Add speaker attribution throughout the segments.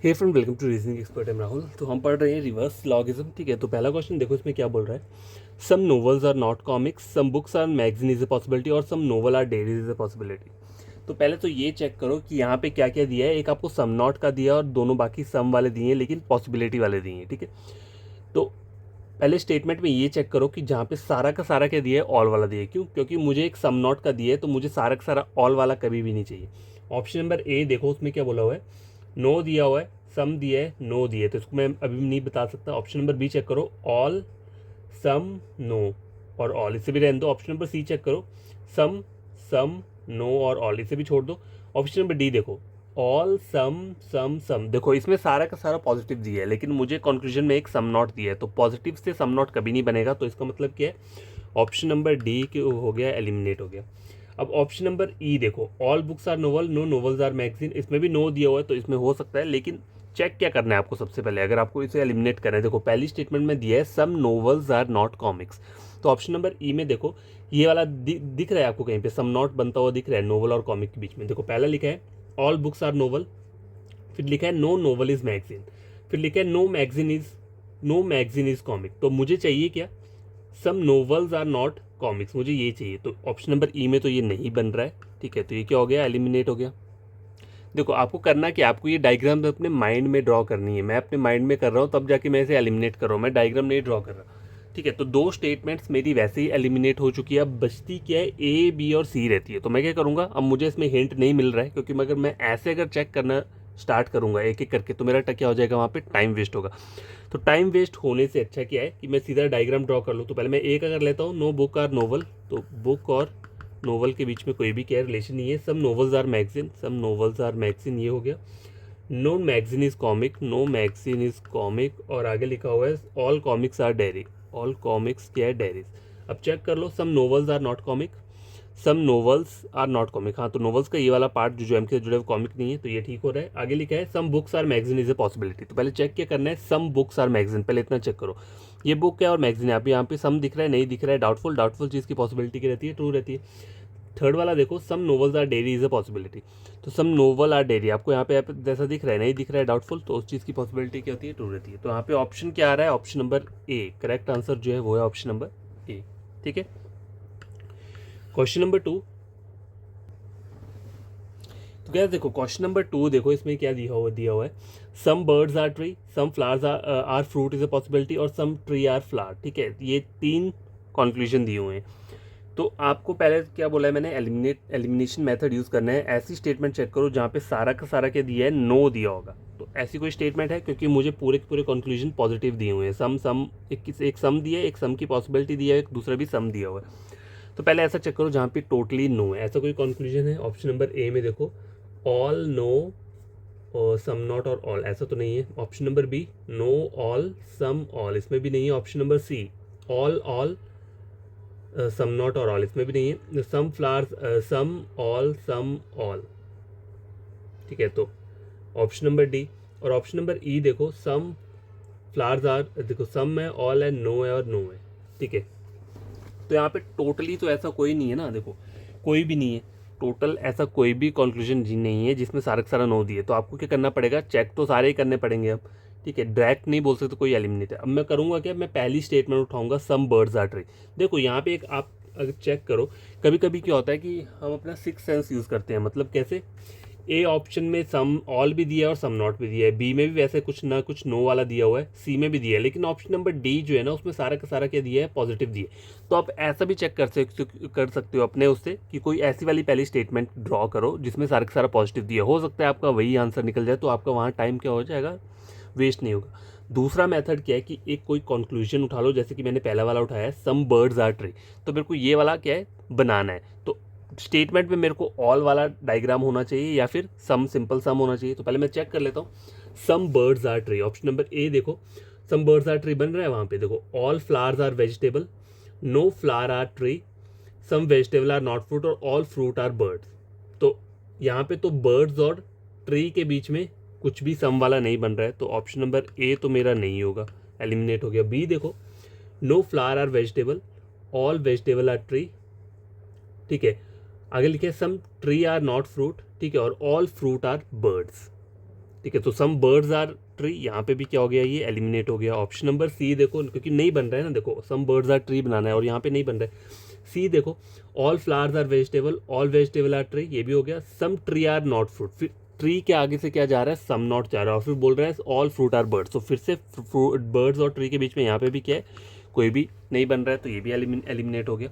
Speaker 1: Hey friend, welcome to reasoning expert. I'm Rahul. तो हम पढ़ रहे हैं रिवर्स लॉगिज्म। ठीक है, तो पहला क्वेश्चन देखो इसमें क्या बोल रहा है। Some novels are not comics, some books are magazine is a possibility और some novel are diaries is a possibility. तो पहले तो ये चेक करो कि यहाँ पे क्या क्या दिया है। एक आपको सम नॉट का दिया और दोनों बाकी सम वाले दिए हैं लेकिन पॉसिबिलिटी वाले दिए हैं। ठीक है, तो पहले स्टेटमेंट में ये चेक करो कि जहाँ पे सारा का सारा क्या दिया है, ऑल वाला दिया है। क्यों? क्योंकि मुझे एक सम नॉट का दिया है तो मुझे सारा का सारा ऑल वाला कभी भी नहीं चाहिए। ऑप्शन नंबर ए देखो, उसमें क्या बोला हुआ है, नो दिया हुआ है, सम दिया है, नो दिया है, तो इसको मैं अभी नहीं बता सकता। ऑप्शन नंबर बी चेक करो, ऑल, सम, नो और ऑल, इसे भी रहने दो। ऑप्शन नंबर सी चेक करो, सम, सम, नो और ऑल, इसे भी छोड़ दो। ऑप्शन नंबर डी देखो, ऑल, सम। देखो इसमें सारा का सारा पॉजिटिव दिया है लेकिन मुझे कंक्लूजन में एक सम नॉट दिया है, तो पॉजिटिव से सम नॉट कभी नहीं बनेगा। तो इसका मतलब क्या है, ऑप्शन नंबर डी के हो गया, एलिमिनेट हो गया। अब ऑप्शन नंबर ई देखो, all books are novel, no novels are magazine, इसमें भी नो दिया हुआ है तो इसमें हो सकता है, लेकिन चेक क्या करना है आपको सबसे पहले अगर आपको इसे एलिमिनेट करना है। देखो पहली स्टेटमेंट में दिया है some novels are not comics, तो ऑप्शन नंबर ई में देखो ये वाला दिख रहा है आपको, कहीं पे सम नॉट बनता हुआ दिख रहा है नोवेल और कॉमिक के बीच में। देखो पहला लिखा है ऑल बुक्स आर नोवेल, फिर लिखा है नो नोवेल इज मैगजीन, फिर लिखा है नो मैगजीन इज कॉमिक। तो मुझे चाहिए क्या, सम नोवेल्स आर नॉट कॉमिक्स, मुझे ये चाहिए। तो ऑप्शन नंबर ई में तो ये नहीं बन रहा है। ठीक है, तो ये क्या हो गया, एलिमिनेट हो गया। देखो आपको करना क्या, आपको ये डायग्राम अपने माइंड में ड्रॉ करनी है। मैं अपने माइंड में कर रहा हूँ तब जाके मैं इसे एलिमिनेट कर रहा हूँ, मैं डायग्राम नहीं ड्रॉ कर रहा। ठीक है, तो दो स्टेटमेंट्स मेरी वैसे ही एलिमिनेट हो चुकी है। अब बचती क्या है, ए, बी और सी रहती है। तो मैं क्या करूँगा, अब मुझे इसमें हिंट नहीं मिल रहा है क्योंकि अगर मैं ऐसे अगर चेक करना स्टार्ट करूँगा एक एक करके तो मेरा क्या हो जाएगा, वहाँ पे टाइम वेस्ट होगा। तो टाइम वेस्ट होने से अच्छा क्या है कि मैं सीधा डायग्राम ड्रॉ कर लूँ। तो पहले मैं एक अगर लेता हूँ, नो बुक आर नोवल, तो बुक और नोवेल के बीच में कोई भी क्या रिलेशन नहीं है। Some novels are magazine, some novels are magazine, ये हो गया। No magazine is comic, no magazine is comic, और आगे लिखा हुआ है all comics are diary, all comics क्या है, डायरीज। अब चेक कर लो, some novels are not comic, some novels are not comic. हाँ, तो नोवेल्स का ये वाला पार्ट जो एम के जुड़े हुए कॉमिक नहीं है, तो ये ठीक हो रहा है। आगे लिखा है some books are magazine is a possibility, तो पहले चेक क्या करना है, सम बुक्स आर मैगजीन, पहले इतना चेक करो ये बुक क्या और मैगजीन है। यहाँ पे सम दिख रहा है, नहीं दिख रहा है, डाउटफुल चीज़ की पॉसिबिलिटी की रहती है, ट्रू रहती है। थर्ड वाला देखो, some novels are diary is a possibility, तो सम नोवेल आर डेरी आपको यहाँ पे जैसा दिख रहा है, नहीं दिख रहा है, डाउटफुल, तो उस चीज़ की पॉसिबिलिटी क्या होती है, ट्रू रहती है। तो यहाँ पे ऑप्शन क्या आ रहा है, option number A correct answer जो है वो है ऑप्शन नंबर ए। ठीक है, क्वेश्चन नंबर 2। तो क्या देखो क्वेश्चन नंबर 2 देखो इसमें क्या दिया हुआ है, some birds are tree, some flowers are fruit is a possibility और सम ट्री आर फ्लावर। ठीक है, ये तीन कंक्लूजन दिए हुए हैं। तो आपको पहले क्या बोला है मैंने, एलिमिनेशन मेथड यूज़ करना है। ऐसी स्टेटमेंट चेक करो जहाँ पे सारा का सारा क्या दिया है, नो दिया होगा। तो ऐसी कोई स्टेटमेंट है, क्योंकि मुझे पूरे के पूरे कंक्लूजन पॉजिटिव दिए हुए हैं। सम एक सम दिया है, एक सम की पॉसिबिलिटी दिया है, एक दूसरा भी सम दिया हुआ है। तो पहले ऐसा चेक करो जहाँ पे टोटली नो है, ऐसा कोई कंक्लूजन है। ऑप्शन नंबर ए में देखो, ऑल, नो और सम नॉट और ऑल, ऐसा तो नहीं है। Option number B, no, all, some, all, इसमें भी नहीं है। Option number C, all, some not और ऑल, इसमें भी नहीं है। Some flowers, some all. ठीक है, तो ऑप्शन नंबर डी। और ऑप्शन नंबर ई देखो, सम फ्लावर्स आर, देखो सम है, ऑल है, नो है और नो है। ठीक है, तो यहाँ पे टोटली तो ऐसा कोई नहीं है ना, देखो कोई भी नहीं है टोटल, ऐसा कोई भी कंक्लूजन जी नहीं है जिसमें सारा का सारा नो दिए। तो आपको क्या करना पड़ेगा, चेक तो सारे ही करने पड़ेंगे अब। ठीक है, डायरेक्ट नहीं बोल सकते कोई एलिमिनेट है। अब मैं करूँगा क्या, मैं पहली स्टेटमेंट उठाऊंगा, सम बर्ड्स आर ट्री। देखो यहाँ पे एक आप अगर चेक करो, कभी कभी क्या होता है कि हम अपना सिक्स सेंस यूज़ करते हैं। मतलब कैसे, ए ऑप्शन में सम ऑल भी दिया है और सम नॉट भी दिया है, बी में भी वैसे कुछ ना कुछ नो वाला दिया हुआ है, सी में भी दिया है, लेकिन ऑप्शन नंबर डी जो है ना उसमें सारा का सारा क्या दिया है, पॉजिटिव दिया है। तो आप ऐसा भी चेक कर सकते हो अपने उससे कि कोई ऐसी वाली पहली स्टेटमेंट ड्रॉ करो जिसमें सारा का सारा पॉजिटिव दिया, हो सकता है आपका वही आंसर निकल जाए, तो आपका वहाँ टाइम क्या हो जाएगा, वेस्ट नहीं होगा। दूसरा मेथड क्या है कि एक कोई कंक्लूजन उठा लो, जैसे कि मैंने पहला वाला उठाया है, सम बर्ड्स आर ट्री, तो मेरे को ये वाला क्या है, बनाना है। तो स्टेटमेंट में मेरे को ऑल वाला डायग्राम होना चाहिए या फिर सम, सिंपल सम होना चाहिए। तो पहले मैं चेक कर लेता हूँ, some birds are tree, option number A देखो, सम बर्ड्स आर ट्री बन रहा है वहाँ पे। देखो all flowers are vegetable, no flower are tree, some vegetable are not fruit और ऑल फ्रूट आर बर्ड्स। तो यहाँ पे तो बर्ड्स और ट्री के बीच में कुछ भी सम वाला नहीं बन रहा है, तो ऑप्शन नंबर ए तो मेरा नहीं होगा, एलिमिनेट हो गया। बी देखो, no flower are vegetable, all vegetable are tree. ठीक है, आगे लिखे some tree are not fruit, ठीक है, और ऑल फ्रूट आर बर्ड्स। ठीक है। तो सम बर्ड्स आर ट्री, यहाँ पे भी क्या हो गया, ये एलिमिनेट हो गया। ऑप्शन नंबर सी देखो, क्योंकि नहीं बन रहा है ना, देखो सम बर्ड्स आर ट्री बनाना है और यहाँ पे नहीं बन रहा है। सी देखो, all flowers are vegetable, all vegetable are tree, ये भी हो गया। Some tree are not fruit, फिर ट्री के आगे से क्या जा रहा है, सम नॉट जा रहा है, और फिर बोल रहा है ऑल फ्रूट आर बर्ड्स। तो फिर से बर्ड्स और ट्री के बीच में यहाँ पे भी क्या है, कोई भी नहीं बन रहा है, तो ये भी एलिमिनेट हो गया।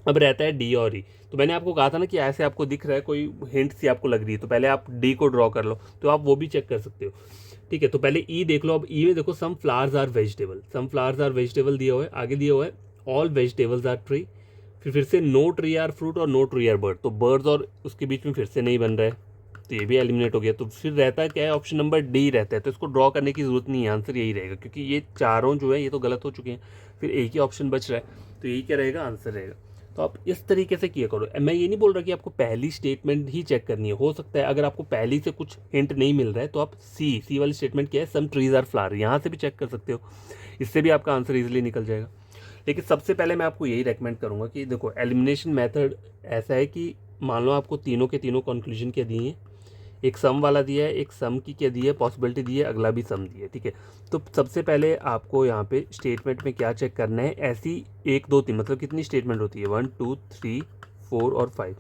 Speaker 1: अब रहता है डी और ई। तो मैंने आपको कहा था ना कि ऐसे आपको दिख रहा है, कोई हिंट सी आपको लग रही है, तो पहले आप डी को ड्रॉ कर लो, तो आप वो भी चेक कर सकते हो। ठीक है, तो पहले ई देख लो। अब ई में देखो some flowers are vegetable, some flowers are vegetable दिया हुआ है, आगे दिया हुआ है ऑल वेजिटेबल्स आर ट्री, फिर से नो ट्री आर फ्रूट और नो ट्री आर बर्ड, तो बर्ड्स और उसके बीच में फिर से नहीं बन रहा है, तो ये भी एलिमिनेट हो गया। तो फिर रहता है क्या है, ऑप्शन नंबर डी रहता है। तो इसको ड्रॉ करने की जरूरत नहीं है, आंसर यही रहेगा, क्योंकि ये चारों जो है ये तो गलत हो चुके हैं, फिर एक ही ऑप्शन बच रहा है, तो यही क्या रहेगा, आंसर रहेगा। तो आप इस तरीके से किया करो। मैं ये नहीं बोल रहा कि आपको पहली स्टेटमेंट ही चेक करनी है, हो सकता है अगर आपको पहली से कुछ हिंट नहीं मिल रहा है तो आप सी वाली स्टेटमेंट क्या है, सम ट्रीज आर फ्लावर, यहाँ से भी चेक कर सकते हो, इससे भी आपका आंसर इजीली निकल जाएगा। लेकिन सबसे पहले मैं आपको यही रेकमेंड करूँगा कि देखो एलिमिनेशन मेथड ऐसा है कि मान लो आपको तीनों के तीनों कंक्लूजन क्या दिए हैं, एक सम वाला दिया है, एक सम की क्या दी है, पॉसिबिलिटी दी है, अगला भी सम दी है। ठीक है, तो सबसे पहले आपको यहाँ पे स्टेटमेंट में क्या चेक करना है, ऐसी 1 2 3 मतलब कितनी स्टेटमेंट होती है, 1 2 3 4 और 5,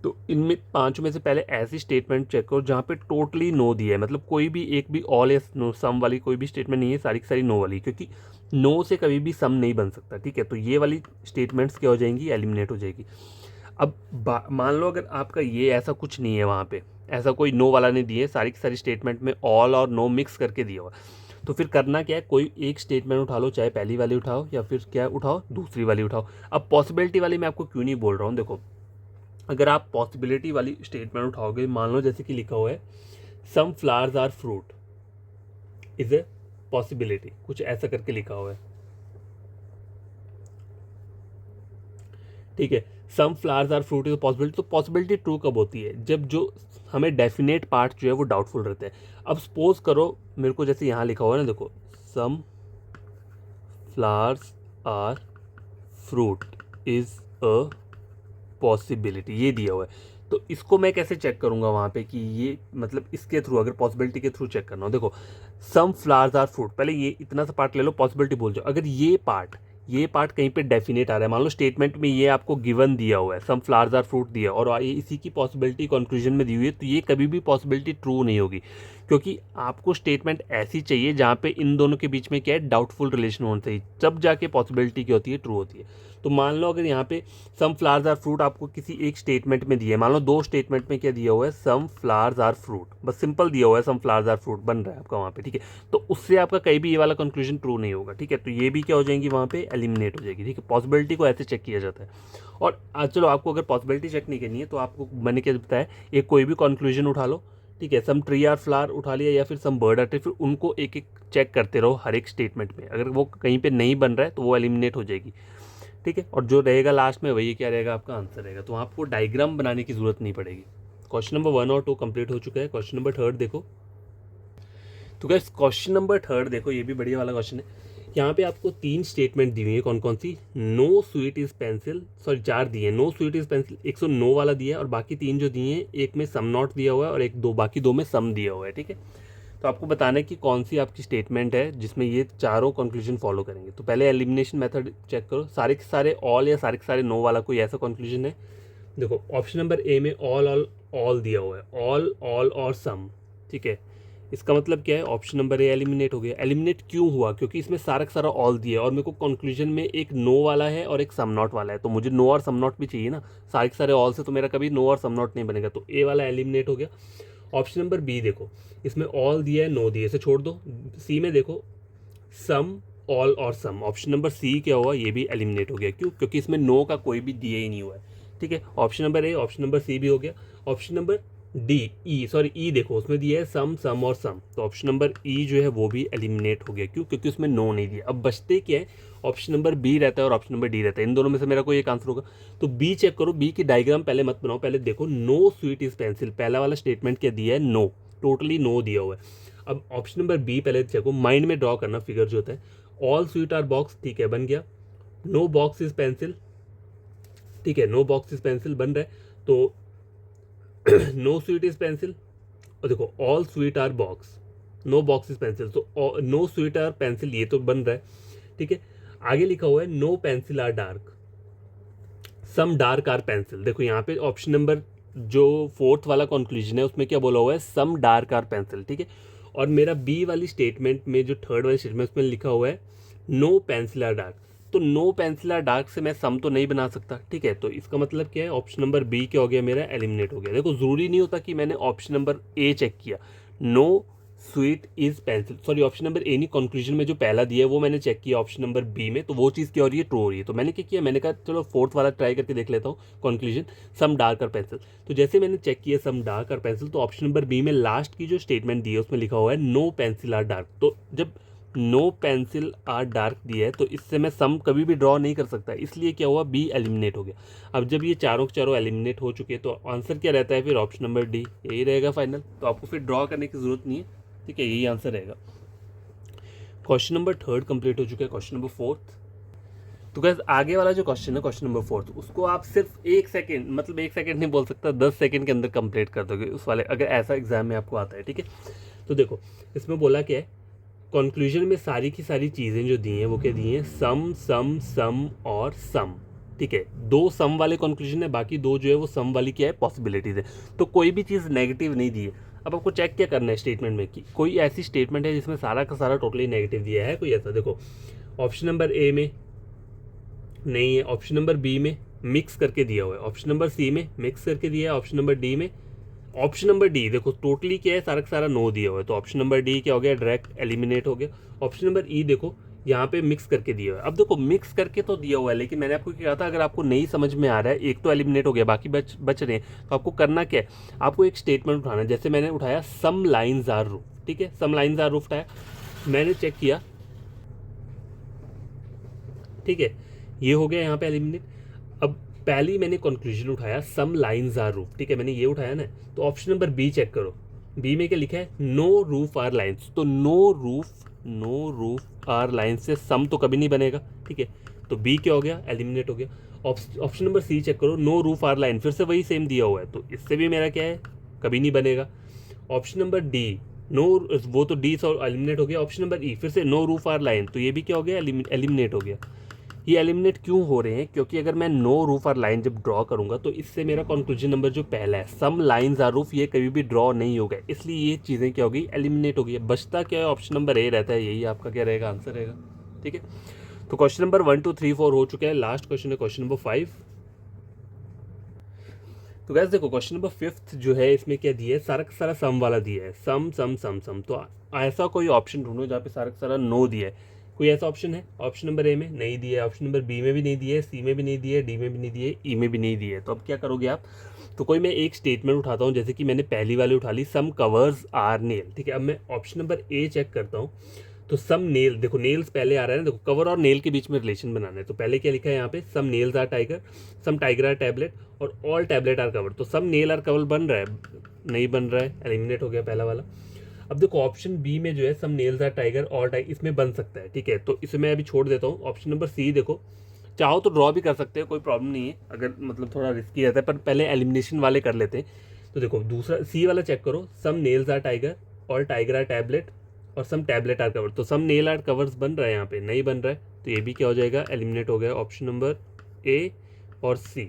Speaker 1: तो इनमें 5 में से पहले ऐसी स्टेटमेंट चेक करो जहाँ पे टोटली नो दिया है, मतलब कोई भी एक भी ऑल या नो सम वाली कोई भी स्टेटमेंट नहीं है, सारी की सारी नो वाली, क्योंकि नो से कभी भी सम नहीं बन सकता। ठीक है, तो ये वाली स्टेटमेंट्स क्या हो जाएंगी, एलिमिनेट हो जाएगी। अब मान लो अगर आपका ये ऐसा कुछ नहीं है, वहाँ पे ऐसा कोई नो वाला नहीं दिए, सारी की सारी स्टेटमेंट में ऑल और नो मिक्स करके दिया हुआ, तो फिर करना क्या है, कोई एक स्टेटमेंट उठा लो, चाहे पहली वाली उठाओ या फिर क्या उठाओ, दूसरी वाली उठाओ। अब पॉसिबिलिटी वाली मैं आपको क्यों नहीं बोल रहा हूँ, देखो अगर आप पॉसिबिलिटी वाली स्टेटमेंट उठाओगे, मान लो जैसे कि लिखा हुआ है some flowers are fruit is a possibility, कुछ ऐसा करके लिखा हुआ है। ठीक है, some flowers are fruit is possibility, तो पॉसिबिलिटी ट्रू कब होती है, जब जो हमें डेफिनेट पार्ट जो है वो डाउटफुल रहते हैं। अब सपोज करो मेरे को जैसे यहाँ लिखा हुआ है ना, देखो some flowers are fruit is a possibility, ये दिया हुआ है, तो इसको मैं कैसे चेक करूंगा वहाँ पे कि ये मतलब इसके थ्रू, अगर पॉसिबिलिटी के थ्रू चेक करना हो, देखो सम फ्लावर्स आर फ्रूट, पहले ये इतना सा पार्ट ले लो, पॉसिबिलिटी बोल जाओ। अगर ये पार्ट कहीं पे डेफिनेट आ रहा है, मान लो स्टेटमेंट में ये आपको गिवन दिया हुआ है, सम फ्लावर्स आर फ्रूट दिया और ये इसी की पॉसिबिलिटी कंक्लूजन में दी हुई है, तो ये कभी भी पॉसिबिलिटी ट्रू नहीं होगी, क्योंकि आपको स्टेटमेंट ऐसी चाहिए जहाँ पे इन दोनों के बीच में क्या है, डाउटफुल रिलेशन होना चाहिए, तब जाके पॉसिबिलिटी क्या होती है, ट्रू होती है। तो मान लो अगर यहाँ पे सम फ्लावर्स आर फ्रूट आपको किसी एक स्टेटमेंट में दिया है, मान लो 2 स्टेटमेंट में क्या दिया हुआ है, सम फ्लावर्स आर फ्रूट, बस सिंपल दिया हुआ है सम फ्लावर्स आर फ्रूट बन रहा है आपका वहाँ पे। ठीक है, तो उससे आपका कहीं भी ये वाला कंक्लूजन ट्रू नहीं होगा। ठीक है, तो ये भी क्या हो जाएंगी, वहाँ पे एलिमिनेट हो जाएगी। ठीक है, पॉसिबिलिटी को ऐसे चेक किया जाता है। और चलो आपको अगर पॉसिबिलिटी चेक नहीं करनी है तो आपको मैंने क्या बताया, एक कोई भी कंक्लूजन उठा लो, ठीक है, सम ट्री आर फ्लावर उठा लिया या फिर सम बर्ड आर ट्री, फिर उनको एक एक चेक करते रहो हर एक स्टेटमेंट में, अगर वो कहीं पे नहीं बन रहा है तो वो एलिमिनेट हो जाएगी। ठीक है, और जो रहेगा लास्ट में वही क्या रहेगा, आपका आंसर रहेगा। तो आपको डायग्राम बनाने की जरूरत नहीं पड़ेगी। क्वेश्चन नंबर 1 और 2 कंप्लीट हो चुका है। क्वेश्चन नंबर 3 देखो, तो गाइस क्वेश्चन नंबर 3 देखो, ये भी बढ़िया वाला क्वेश्चन है। यहाँ पे आपको 3 स्टेटमेंट दी हुई है, कौन कौन सी, no sweet is pencil, sorry 4 दिए हैं, नो स्वीट इज पेंसिल, एक सो नो वाला दिया है, और बाकी 3 जो दिए हैं, एक में सम नॉट दिया हुआ है और बाकी 2 में सम दिया हुआ है। ठीक है, तो आपको बताना है कि कौन सी आपकी स्टेटमेंट है जिसमें ये चारों कंक्लूजन फॉलो करेंगे। तो पहले एलिमिनेशन मेथड चेक करो, सारे के सारे ऑल या सारे के सारे नो वाला कोई ऐसा कंक्लूजन है। देखो ऑप्शन नंबर ए में ऑल दिया हुआ है, ऑल और सम। ठीक है, इसका मतलब क्या है, ऑप्शन नंबर ए एलिमिनेट हो गया। एलिमिनेट क्यों हुआ, क्योंकि इसमें सारा का सारा ऑल दिया है और मेरे को कंक्लूजन में एक नो वाला है और एक सम नॉट वाला है, तो मुझे नो और सम नॉट भी चाहिए ना, सारे के सारे ऑल से तो मेरा कभी नो और सम नॉट नहीं बनेगा, तो ए वाला एलिमिनेट हो गया। ऑप्शन नंबर बी देखो, इसमें ऑल दिया है, नो दिया, इसे छोड़ दो। सी में देखो सम, ऑल और सम, ऑप्शन नंबर सी क्या हुआ, ये भी एलिमिनेट हो गया। क्यों, क्योंकि इसमें नो का कोई भी दिया ही नहीं हुआ है। ठीक है, option number A, option number C भी हो गया। ऑप्शन नंबर ई देखो, उसमें दिया है सम और सम, तो ऑप्शन नंबर ई जो है वो भी एलिमिनेट हो गया। क्यों, क्योंकि उसमें नो नहीं दिया। अब बचते क्या है, ऑप्शन नंबर बी रहता है और ऑप्शन नंबर डी रहता है, इन दोनों में से मेरा कोई एक आंसर होगा। तो बी चेक करो, बी की डायग्राम पहले मत बनाओ, पहले देखो नो स्वीट इज पेंसिल, पहला वाला स्टेटमेंट क्या दिया है, नो, टोटली नो दिया हुआ है। अब ऑप्शन नंबर बी पहले देखो, माइंड में ड्रॉ करना फिगर जो होता है, ऑल स्वीट आर बॉक्स, ठीक है बन गया। नो बॉक्स इज पेंसिल, ठीक है, नो बॉक्स इज पेंसिल बन रहा है, तो नो स्वीट इज पेंसिल, और देखो all sweet are box, no box is pencil, तो नो स्वीट आर पेंसिल ये तो बन रहा है, ठीक है। आगे लिखा हुआ है no pencil are dark, some dark are pencil. देखो यहाँ पे ऑप्शन नंबर जो फोर्थ वाला कंक्लूजन है उसमें क्या बोला हुआ है, सम डार्क आर पेंसिल, ठीक है। और मेरा बी वाली स्टेटमेंट में जो थर्ड वाली स्टेटमेंट उसमें लिखा हुआ है नो पेंसिल आर डार्क, तो नो पेंसिल आर डार्क से मैं सम तो नहीं बना सकता, ठीक है। तो इसका मतलब क्या है, ऑप्शन नंबर बी क्या हो गया मेरा, एलिमिनेट हो गया। देखो जरूरी नहीं होता कि मैंने ऑप्शन नंबर ए चेक किया, no sweet is pencil, sorry option number A नहीं, कंक्लूजन में जो पहला दिया है वो मैंने चेक किया ऑप्शन नंबर बी में, तो वो चीज़ क्या हो रही है, ट्रू हो रही है। तो मैंने क्या किया, मैंने कहा चलो फोर्थ वाला ट्राई करके देख लेता हूँ कंक्लूजन, सम डार्क और पेंसिल। तो जैसे मैंने चेक किया सम डार्क और पेंसिल, तो ऑप्शन नंबर बी में लास्ट की जो स्टेटमेंट दी है उसमें लिखा हुआ है नो पेंसिल आर डार्क। तो जब नो पेंसिल आर डार्क दिया है तो इससे मैं सम कभी भी ड्रॉ नहीं कर सकता, इसलिए क्या हुआ, बी एलिमिनेट हो गया। अब जब ये चारों के चारों एलिमिनेट हो चुके हैं तो आंसर क्या रहता है फिर, ऑप्शन नंबर डी, यही रहेगा फाइनल। तो आपको फिर ड्रॉ करने की जरूरत नहीं है, ठीक है, यही आंसर रहेगा। क्वेश्चन नंबर थर्ड कंप्लीट हो चुका है। क्वेश्चन नंबर फोर्थ, तो गैस आगे वाला जो क्वेश्चन है क्वेश्चन नंबर फोर्थ, उसको आप सिर्फ 1 सेकेंड, मतलब 1 सेकेंड नहीं बोल सकता, 10 सेकेंड के अंदर कंप्लीट कर दोगे उस वाले, अगर ऐसा एग्जाम में आपको आता है, ठीक है। तो देखो इसमें बोला क्या है, कंक्लूजन में सारी की सारी चीज़ें जो दी हैं वो क्या दी हैं, सम सम सम और सम, ठीक है। 2 सम वाले कंक्लूजन है, बाकी 2 जो है वो सम वाली क्या है, पॉसिबिलिटीज है। तो कोई भी चीज़ नेगेटिव नहीं दी है। अब आपको चेक क्या करना है स्टेटमेंट में कि कोई ऐसी स्टेटमेंट है जिसमें सारा का सारा टोटली नेगेटिव दिया है, कोई ऐसा। देखो ऑप्शन नंबर ए में नहीं है, ऑप्शन नंबर बी में मिक्स करके दिया हुआ है, ऑप्शन नंबर सी में मिक्स करके दिया है, ऑप्शन नंबर डी में, ऑप्शन नंबर डी देखो टोटली क्या है, सारा का सारा नो दिया हुआ है, तो ऑप्शन नंबर डी क्या हो गया, डायरेक्ट एलिमिनेट हो गया। ऑप्शन नंबर ई देखो यहाँ पे मिक्स करके दिया हुआ है। अब देखो मिक्स करके तो दिया हुआ है, लेकिन मैंने आपको क्या कहा था, अगर आपको नहीं समझ में आ रहा है, एक तो एलिमिनेट हो गया, बाकी बच रहे हैं, तो आपको करना क्या है, आपको एक स्टेटमेंट उठाना है। जैसे मैंने उठाया सम लाइन्स आर रूफ, ठीक है, सम लाइन्स आर रूफ उठाया, मैंने चेक किया, ठीक है, ये हो गया यहाँ पे एलिमिनेट। अब पहले ही मैंने कंक्लूजन उठाया सम लाइन्स आर रूफ, ठीक है, मैंने ये उठाया ना, तो ऑप्शन नंबर बी चेक करो, बी में क्या लिखा है, नो रूफ आर लाइन्स, तो नो रूफ आर लाइन्स से सम तो कभी नहीं बनेगा, ठीक है, तो बी क्या हो गया, एलिमिनेट हो गया। ऑप्शन नंबर सी चेक करो, नो रूफ आर लाइन, फिर से वही सेम दिया हुआ है, तो इससे भी मेरा क्या है, कभी नहीं बनेगा। ऑप्शन नंबर डी, नो, वो तो डी से एलिमिनेट हो गया। ऑप्शन नंबर ई फिर से नो रूफ आर लाइन, तो ये भी क्या हो गया, एलिमिनेट हो गया। ये एलिमिनेट क्यों हो रहे हैं, क्योंकि अगर मैं नो रूफ आर लाइन जब ड्रॉ करूंगा तो इससे मेरा कंक्लूजन नंबर जो पहला है सम लाइन्स आर रूफ, ये कभी भी ड्रॉ नहीं होगा, इसलिए ये चीज़ें क्या होगी, एलिमिनेट हो गई। बचता क्या है, ऑप्शन नंबर ए रहता है, यही आपका क्या रहेगा, आंसर रहेगा, ठीक है। तो क्वेश्चन नंबर 1 2 3 4 हो चुका है, लास्ट क्वेश्चन है क्वेश्चन नंबर 5। तो गैस देखो क्वेश्चन नंबर 5 जो है इसमें क्या दिया है, सारा का सारा सम वाला दिया है, सम सम सम सम, तो ऐसा कोई ऑप्शन ढूंढो जहाँ पे सारा का सारा नो दिया है। कोई ऐसा ऑप्शन है, ऑप्शन नंबर ए में नहीं दिया है, ऑप्शन नंबर बी में भी नहीं दिया है, सी में भी नहीं दिया है, डी में भी नहीं दिया है, ई में भी नहीं दिया है, तो अब क्या करोगे आप, तो कोई मैं एक स्टेटमेंट उठाता हूँ, जैसे कि मैंने पहली वाली उठा ली, सम कवर्स आर नेल, ठीक है। अब मैं ऑप्शन नंबर ए चेक करता हूँ, तो सम नेल, देखो नेल्स पहले आ रहा है ना, देखो कवर और नेल के बीच में रिलेशन बनाना है, तो पहले क्या लिखा है यहाँ पे, some nails are tiger, some tiger are tablet और ऑल टैबलेट आर कवर, तो सम नेल आर कवर बन रहा है, नहीं बन रहा है, एलिमिनेट हो गया पहला वाला। अब देखो ऑप्शन बी में जो है some nails are tiger all tiger, इसमें बन सकता है, ठीक है, तो इसे मैं अभी छोड़ देता हूँ। ऑप्शन नंबर सी देखो, चाहो तो ड्रॉ भी कर सकते हो, कोई प्रॉब्लम नहीं है, अगर मतलब थोड़ा रिस्की रहता है, पर पहले एलिमिनेशन वाले कर लेते हैं। तो देखो दूसरा सी वाला चेक करो, some nails are tiger all tiger are tablet और सम टैबलेट आर कवर, तो सम नेल आर कवर्स बन रहा है, यहाँ पे नहीं बन रहा है, तो ये भी क्या हो जाएगा, एलिमिनेट हो गया, ऑप्शन नंबर ए और सी,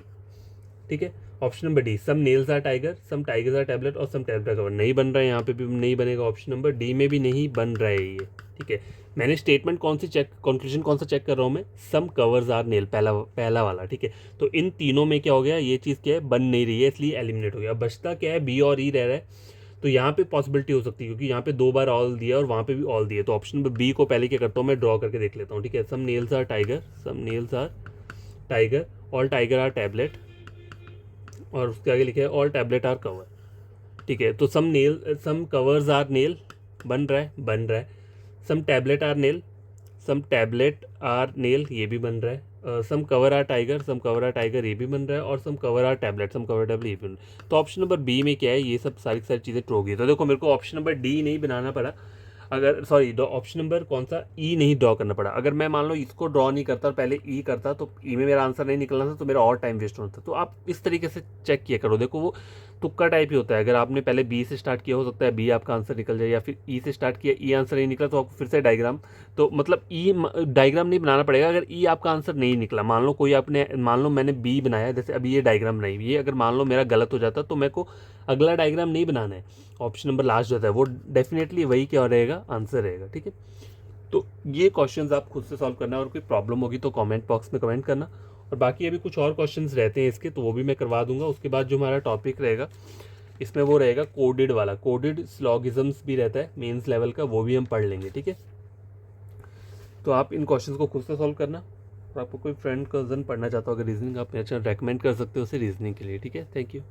Speaker 1: ठीक है। Option number D, some nails are tiger, some tigers are tablet और सम टैबलेट आर कवर, नहीं बन रहा है, यहाँ पे भी नहीं बनेगा, ऑप्शन नंबर डी में भी नहीं बन रहा है ये, ठीक है। मैंने स्टेटमेंट कौन सी चेक, कंक्लूजन कौन सा चेक कर रहा हूँ मैं, सम कवर्स आर नेल, पहला वाला, ठीक है। तो इन तीनों में क्या हो गया, ये चीज़ क्या है, बन नहीं रही है, इसलिए एलिमिनेट हो गया। बचता क्या है, बी और ई रह रहा है, तो यहाँ पे पॉसिबिलिटी हो सकती है, क्योंकि यहाँ पे 2 बार ऑल दिया और वहाँ पे भी ऑल दिया, तो ऑप्शन नंबर बी को पहले क्या करता हूँ मैं, ड्रॉ करके देख लेता हूँ, ठीक है। Some nails are tiger, some nails are tiger, all tiger are tablet और उसके आगे लिखा है ऑल टैबलेट आर कवर, ठीक है। तो सम कवर्स आर नेल बन रहा है, some tablet are nail, some tablet are nail ये भी बन रहा है, some cover are tiger, some cover are tiger ये भी बन रहा है, और some cover are tablet, some cover tablet ये भी बन रहा है। तो ऑप्शन नंबर बी में क्या है, ये सब सारी चीज़ें ट्रू होगी। तो देखो मेरे को ऑप्शन नंबर डी नहीं बनाना पड़ा, अगर सॉरी ऑप्शन नंबर कौन सा, ई नहीं ड्रॉ करना पड़ा। अगर मैं मान लो इसको ड्रॉ नहीं करता और पहले ई करता, तो ई में मेरा आंसर नहीं निकलना था, तो मेरा और टाइम वेस्ट होना था। तो आप इस तरीके से चेक किया करो, देखो वो तुक्का टाइप ही होता है। अगर आपने पहले बी से स्टार्ट किया, हो सकता है बी आपका आंसर निकल जाए, या फिर ई से स्टार्ट किया, ई आंसर नहीं निकला तो आपको फिर से डायग्राम, तो मतलब ई डायग्राम नहीं बनाना पड़ेगा। अगर ई आपका आंसर नहीं निकला, मान लो कोई आपने, मान लो मैंने बी बनाया, जैसे अभी ये डायग्राम बनाई, ये अगर मान लो मेरा गलत हो जाता तो मेरे को अगला डायग्राम नहीं बनाना है, ऑप्शन नंबर लास्ट जो होता है वो डेफिनेटली वही क्या रहेगा, आंसर रहेगा। ठीक है, तो ये क्वेश्चंस आप खुद से सॉल्व करना, और कोई प्रॉब्लम होगी तो कमेंट बॉक्स में कमेंट करना। और बाकी अभी कुछ और क्वेश्चंस रहते हैं इसके, तो वो भी मैं करवा दूंगा। उसके बाद जो हमारा टॉपिक रहेगा इसमें वो रहेगा कोडेड वाला, कोडेड स्लॉगिज्म्स भी रहता है मेंस लेवल का, वो भी हम पढ़ लेंगे। ठीक है, तो आप इन क्वेश्चंस को खुद से सॉल्व करना, और आपको कोई फ्रेंड कजन पढ़ना चाहता हो अगर रीजनिंग, आप मेरे चैनल रेकमेंड कर सकते हो उसे रीजनिंग के लिए। ठीक है, थैंक यू।